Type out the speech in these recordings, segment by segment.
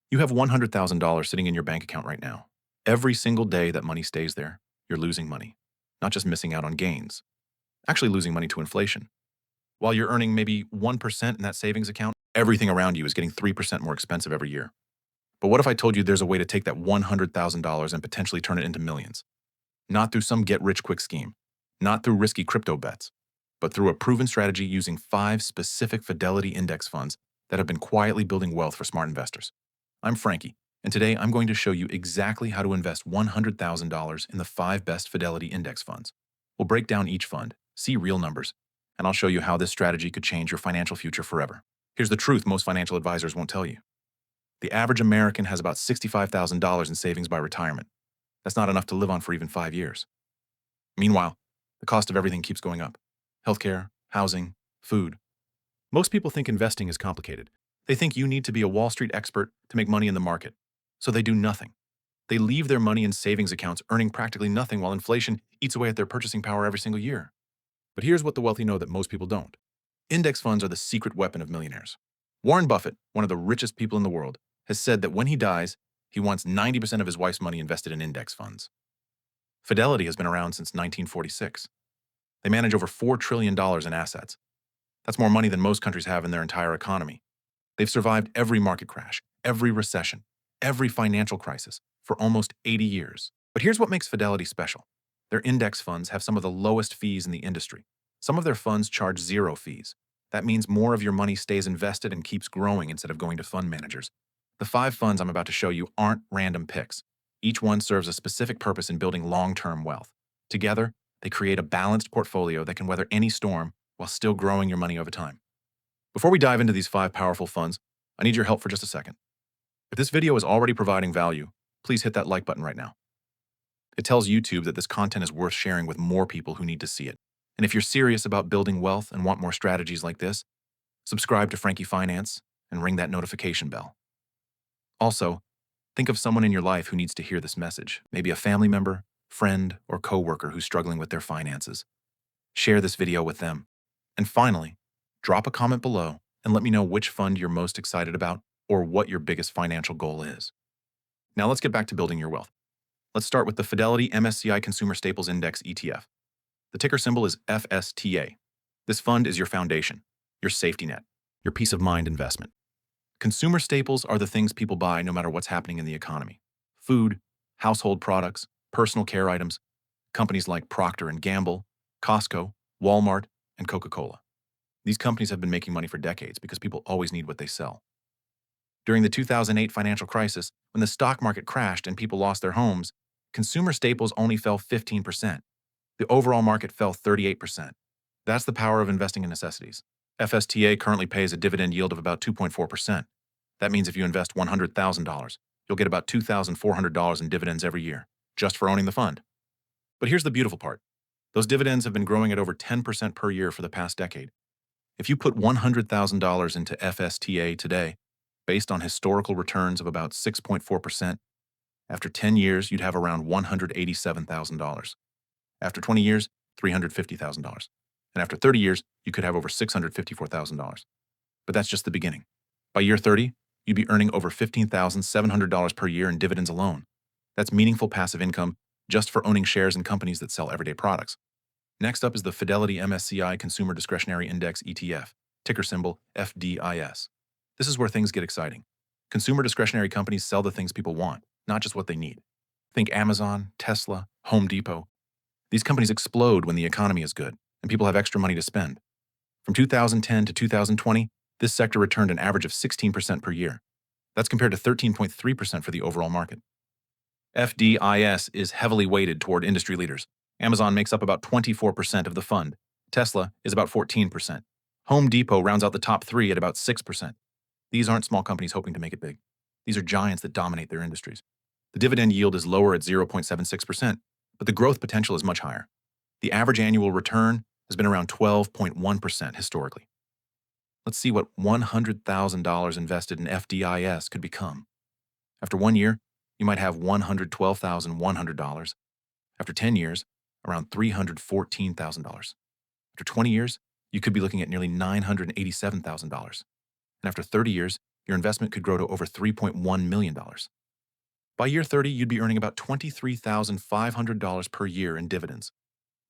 You have $100,000 sitting in your bank account right now. Every single day that money stays there, you're losing money, not just missing out on gains, actually losing money to inflation. While you're earning maybe 1% in that savings account, everything around you is getting 3% more expensive every year. But what if I told you there's a way to take that $100,000 and potentially turn it into millions? Not through some get-rich-quick scheme, not through risky crypto bets, but through a proven strategy using 5 specific Fidelity Index Funds that have been quietly building wealth for smart investors. I'm Frankie, and today I'm going to show you exactly how to invest $100,000 in the 5 best Fidelity Index Funds. We'll break down each fund, see real numbers, and I'll show you how this strategy could change your financial future forever. Here's the truth most financial advisors won't tell you. The average American has about $65,000 in savings by retirement. That's not enough to live on for even 5 years. Meanwhile, the cost of everything keeps going up. Healthcare, housing, food. Most people think investing is complicated. They think you need to be a Wall Street expert to make money in the market. So they do nothing. They leave their money in savings accounts earning practically nothing while inflation eats away at their purchasing power every single year. But here's what the wealthy know that most people don't. Index funds are the secret weapon of millionaires. Warren Buffett, one of the richest people in the world, has said that when he dies, he wants 90% of his wife's money invested in index funds. Fidelity has been around since 1946. They manage over $4 trillion in assets. That's more money than most countries have in their entire economy. They've survived every market crash, every recession, every financial crisis for almost 80 years. But here's what makes Fidelity special. Their index funds have some of the lowest fees in the industry. Some of their funds charge 0 fees. That means more of your money stays invested and keeps growing instead of going to fund managers. The 5 funds I'm about to show you aren't random picks. Each one serves a specific purpose in building long-term wealth. Together, they create a balanced portfolio that can weather any storm while still growing your money over time. Before we dive into these 5 powerful funds, I need your help for just a second. If this video is already providing value, please hit that like button right now. It tells YouTube that this content is worth sharing with more people who need to see it. And if you're serious about building wealth and want more strategies like this, subscribe to Frankie Finance and ring that notification bell. Also, think of someone in your life who needs to hear this message, maybe a family member, friend, or coworker who's struggling with their finances. Share this video with them. And finally, drop a comment below and let me know which fund you're most excited about or what your biggest financial goal is. Now let's get back to building your wealth. Let's start with the Fidelity MSCI Consumer Staples Index ETF. The ticker symbol is FSTA. This fund is your foundation, your safety net, your peace of mind investment. Consumer staples are the things people buy no matter what's happening in the economy. Food, household products, personal care items, companies like Procter & Gamble, Costco, Walmart, and Coca-Cola. These companies have been making money for decades because people always need what they sell. During the 2008 financial crisis, when the stock market crashed and people lost their homes, consumer staples only fell 15%. The overall market fell 38%. That's the power of investing in necessities. FSTA currently pays a dividend yield of about 2.4%. That means if you invest $100,000, you'll get about $2,400 in dividends every year, just for owning the fund. But here's the beautiful part. Those dividends have been growing at over 10% per year for the past decade. If you put $100,000 into FSTA today, based on historical returns of about 6.4%, after 10 years, you'd have around $187,000. After 20 years, $350,000. And after 30 years, you could have over $654,000. But that's just the beginning. By year 30, you'd be earning over $15,700 per year in dividends alone. That's meaningful passive income just for owning shares in companies that sell everyday products. Next up is the Fidelity MSCI Consumer Discretionary Index ETF, ticker symbol FDIS. This is where things get exciting. Consumer discretionary companies sell the things people want, not just what they need. Think Amazon, Tesla, Home Depot. These companies explode when the economy is good and people have extra money to spend. From 2010 to 2020, this sector returned an average of 16% per year. That's compared to 13.3% for the overall market. FDIS is heavily weighted toward industry leaders. Amazon makes up about 24% of the fund. Tesla is about 14%. Home Depot rounds out the top 3 at about 6%. These aren't small companies hoping to make it big. These are giants that dominate their industries. The dividend yield is lower at 0.76%, but the growth potential is much higher. The average annual return has been around 12.1% historically. Let's see what $100,000 invested in FDIS could become. After 1 year, you might have $112,100. After 10 years, around $314,000. After 20 years, you could be looking at nearly $987,000. And after 30 years, your investment could grow to over $3.1 million. By year 30, you'd be earning about $23,500 per year in dividends.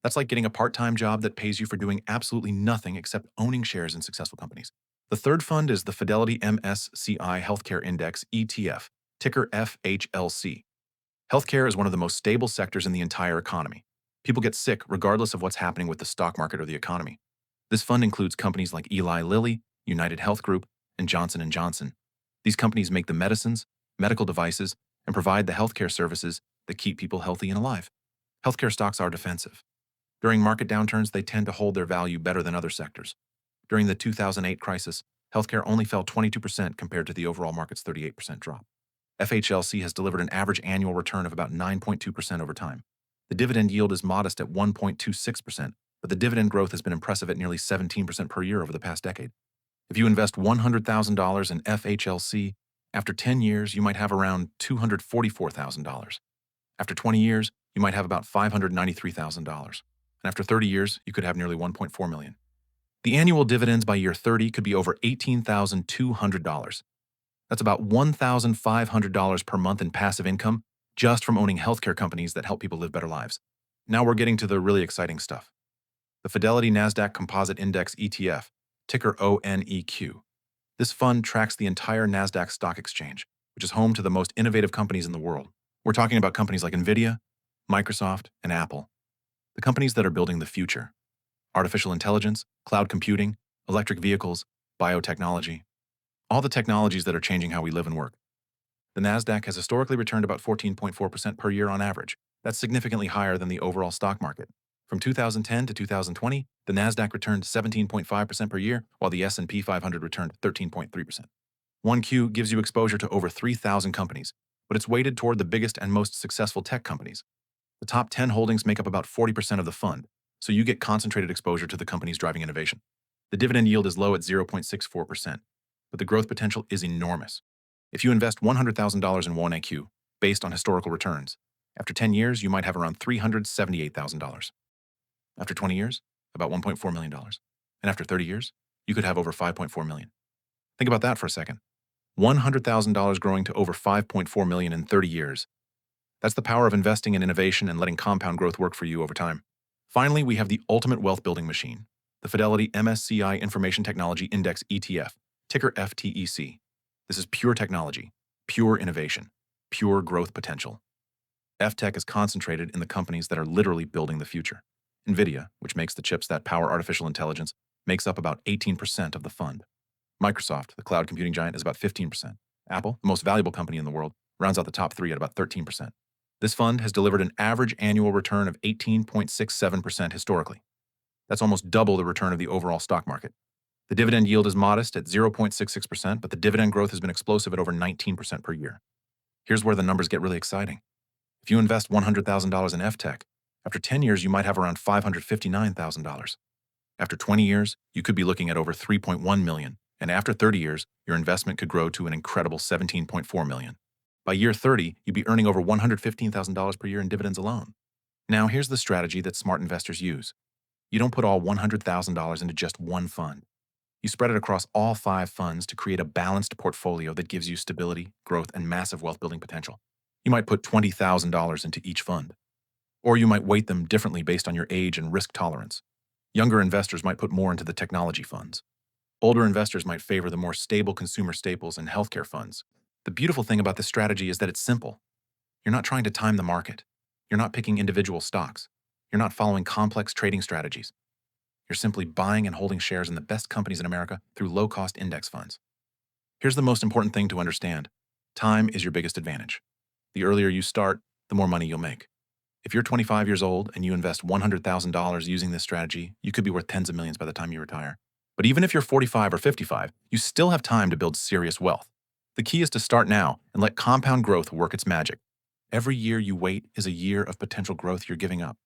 That's like getting a part-time job that pays you for doing absolutely nothing except owning shares in successful companies. The third fund is the Fidelity MSCI Healthcare Index ETF, ticker FHLC. Healthcare is one of the most stable sectors in the entire economy. People get sick regardless of what's happening with the stock market or the economy. This fund includes companies like Eli Lilly, United Health Group, and Johnson & Johnson. These companies make the medicines, medical devices, and provide the healthcare services that keep people healthy and alive. Healthcare stocks are defensive. During market downturns, they tend to hold their value better than other sectors. During the 2008 crisis, healthcare only fell 22% compared to the overall market's 38% drop. FHLC has delivered an average annual return of about 9.2% over time. The dividend yield is modest at 1.26%, but the dividend growth has been impressive at nearly 17% per year over the past decade. If you invest $100,000 in FHLC, after 10 years, you might have around $244,000. After 20 years, you might have about $593,000. And after 30 years, you could have nearly $1.4 million. The annual dividends by year 30 could be over $18,200. That's about $1,500 per month in passive income just from owning healthcare companies that help people live better lives. Now we're getting to the really exciting stuff. The Fidelity Nasdaq Composite Index ETF, ticker ONEQ. This fund tracks the entire Nasdaq stock exchange, which is home to the most innovative companies in the world. We're talking about companies like NVIDIA, Microsoft, and Apple. The companies that are building the future. Artificial intelligence, cloud computing, electric vehicles, biotechnology. All the technologies that are changing how we live and work. The Nasdaq has historically returned about 14.4% per year on average. That's significantly higher than the overall stock market. From 2010 to 2020, the Nasdaq returned 17.5% per year, while the S&P 500 returned 13.3%. ONEQ gives you exposure to over 3,000 companies, but it's weighted toward the biggest and most successful tech companies. The top 10 holdings make up about 40% of the fund, so you get concentrated exposure to the companies driving innovation. The dividend yield is low at 0.64%, but the growth potential is enormous. If you invest $100,000 in ONEQ, based on historical returns, after 10 years, you might have around $378,000. After 20 years, about $1.4 million. And after 30 years, you could have over $5.4 million. Think about that for a second. $100,000 growing to over $5.4 million in 30 years. That's the power of investing in innovation and letting compound growth work for you over time. Finally, we have the ultimate wealth building machine, the Fidelity MSCI Information Technology Index ETF, ticker FTEC. This is pure technology, pure innovation, pure growth potential. FTEC is concentrated in the companies that are literally building the future. NVIDIA, which makes the chips that power artificial intelligence, makes up about 18% of the fund. Microsoft, the cloud computing giant, is about 15%. Apple, the most valuable company in the world, rounds out the top three at about 13%. This fund has delivered an average annual return of 18.67% historically. That's almost double the return of the overall stock market. The dividend yield is modest at 0.66%, but the dividend growth has been explosive at over 19% per year. Here's where the numbers get really exciting. If you invest $100,000 in FTEC, after 10 years, you might have around $559,000. After 20 years, you could be looking at over $3.1 million, and after 30 years, your investment could grow to an incredible $17.4 million. By year 30, you'd be earning over $115,000 per year in dividends alone. Now, here's the strategy that smart investors use. You don't put all $100,000 into just one fund. You spread it across all 5 funds to create a balanced portfolio that gives you stability, growth, and massive wealth building potential. You might put $20,000 into each fund. Or you might weight them differently based on your age and risk tolerance. Younger investors might put more into the technology funds. Older investors might favor the more stable consumer staples and healthcare funds. The beautiful thing about this strategy is that it's simple. You're not trying to time the market. You're not picking individual stocks. You're not following complex trading strategies. You're simply buying and holding shares in the best companies in America through low-cost index funds. Here's the most important thing to understand. Time is your biggest advantage. The earlier you start, the more money you'll make. If you're 25 years old and you invest $100,000 using this strategy, you could be worth tens of millions by the time you retire. But even if you're 45 or 55, you still have time to build serious wealth. The key is to start now and let compound growth work its magic. Every year you wait is a year of potential growth you're giving up.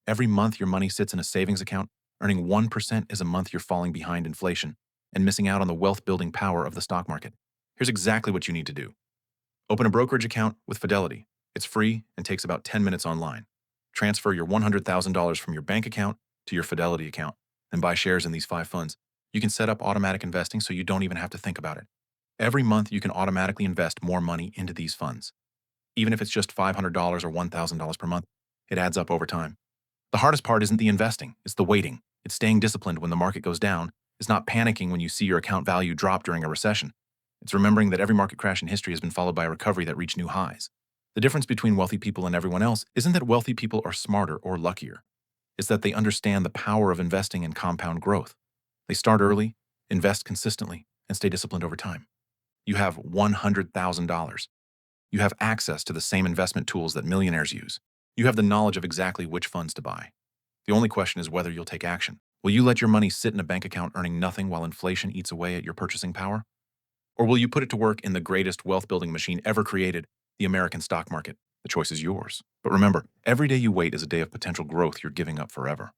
Every month your money sits in a savings account, earning 1% is a month you're falling behind inflation and missing out on the wealth-building power of the stock market. Here's exactly what you need to do. Open a brokerage account with Fidelity. It's free and takes about 10 minutes online. Transfer your $100,000 from your bank account to your Fidelity account and buy shares in these 5 funds. You can set up automatic investing so you don't even have to think about it. Every month, you can automatically invest more money into these funds. Even if it's just $500 or $1,000 per month, it adds up over time. The hardest part isn't the investing, it's the waiting. It's staying disciplined when the market goes down. It's not panicking when you see your account value drop during a recession. It's remembering that every market crash in history has been followed by a recovery that reached new highs. The difference between wealthy people and everyone else isn't that wealthy people are smarter or luckier. It's that they understand the power of investing in compound growth. They start early, invest consistently, and stay disciplined over time. You have $100,000. You have access to the same investment tools that millionaires use. You have the knowledge of exactly which funds to buy. The only question is whether you'll take action. Will you let your money sit in a bank account earning nothing while inflation eats away at your purchasing power? Or will you put it to work in the greatest wealth-building machine ever created, the American stock market? The choice is yours. But remember, every day you wait is a day of potential growth you're giving up forever.